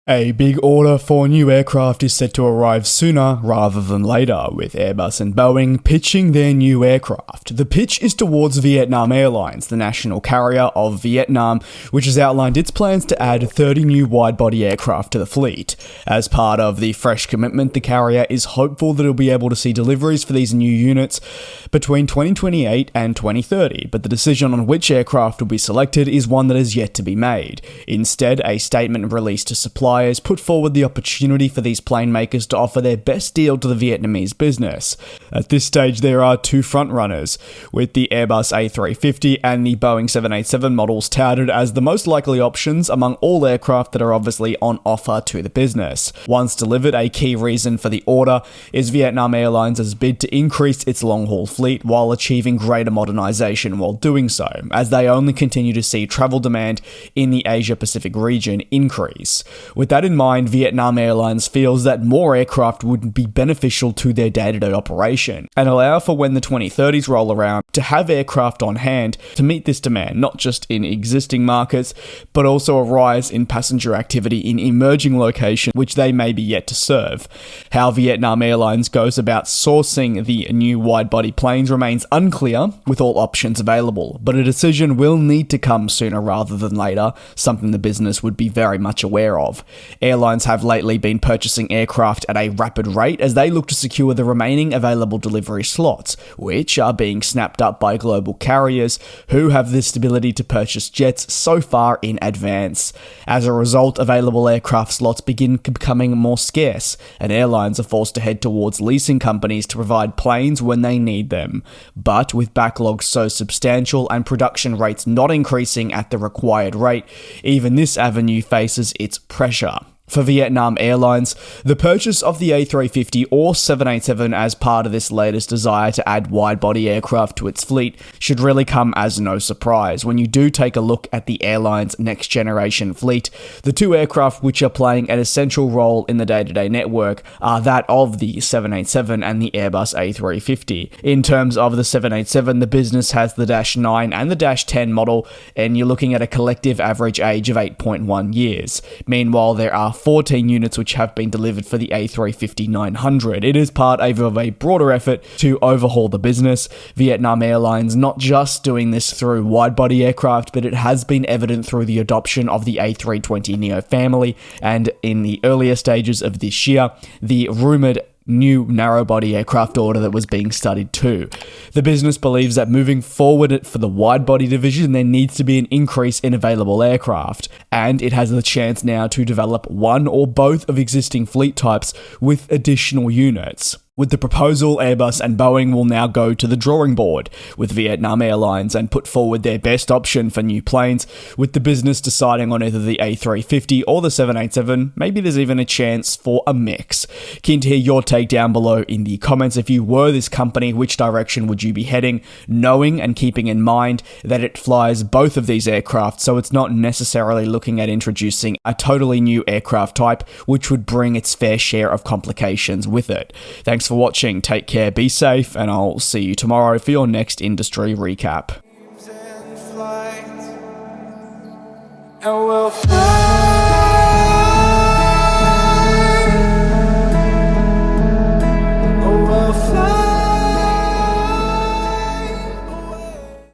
A big order for new aircraft is set to arrive sooner rather than later, with Airbus and Boeing pitching their new aircraft. The pitch is towards Vietnam Airlines, the national carrier of Vietnam, which has outlined its plans to add 30 new wide-body aircraft to the fleet. As part of the fresh commitment, the carrier is hopeful that it'll be able to see deliveries for these new units between 2028 and 2030, but the decision on which aircraft will be selected is one that is yet to be made. Instead, a statement released to suppliers put forward the opportunity for these plane makers to offer their best deal to the Vietnamese business. At this stage, there are two frontrunners, with the Airbus A350 and the Boeing 787 models touted as the most likely options among all aircraft that are obviously on offer to the business. Once delivered, a key reason for the order is Vietnam Airlines' bid to increase its long-haul fleet while achieving greater modernisation while doing so, as they only continue to see travel demand in the Asia-Pacific region increase. With that in mind, Vietnam Airlines feels that more aircraft would be beneficial to their day-to-day operation and allow for when the 2030s roll around to have aircraft on hand to meet this demand, not just in existing markets, but also a rise in passenger activity in emerging locations which they may be yet to serve. How Vietnam Airlines goes about sourcing the new wide-body planes remains unclear, with all options available, but a decision will need to come sooner rather than later, something the business would be very much aware of. Airlines have lately been purchasing aircraft at a rapid rate as they look to secure the remaining available delivery slots, which are being snapped up by global carriers who have the stability to purchase jets so far in advance. As a result, available aircraft slots begin becoming more scarce, and airlines are forced to head towards leasing companies to provide planes when they need them. But with backlogs so substantial and production rates not increasing at the required rate, even this avenue faces its pressure. For Vietnam Airlines, the purchase of the A350 or 787 as part of this latest desire to add wide-body aircraft to its fleet should really come as no surprise when you do take a look at the airline's next-generation fleet. The two aircraft which are playing an essential role in the day-to-day network are that of the 787 and the Airbus A350. In terms of the 787, the business has the -9 and the -10 model, and you're looking at a collective average age of 8.1 years. Meanwhile, there are 14 units which have been delivered for the A350-900. It is part of a broader effort to overhaul the business. Vietnam Airlines not just doing this through wide-body aircraft, but it has been evident through the adoption of the A320neo family, and in the earlier stages of this year, the rumoured new narrow-body aircraft order that was being studied too. The business believes that moving forward for the wide-body division, there needs to be an increase in available aircraft, and it has the chance now to develop one or both of existing fleet types with additional units. With the proposal, Airbus and Boeing will now go to the drawing board with Vietnam Airlines and put forward their best option for new planes, with the business deciding on either the A350 or the 787. Maybe there's even a chance for a mix. Keen to hear your take down below in the comments. If you were this company, which direction would you be heading, knowing and keeping in mind that it flies both of these aircraft, so it's not necessarily looking at introducing a totally new aircraft type, which would bring its fair share of complications with it. Thanks for watching, take care, be safe, and I'll see you tomorrow for your next industry recap. And we'll fly.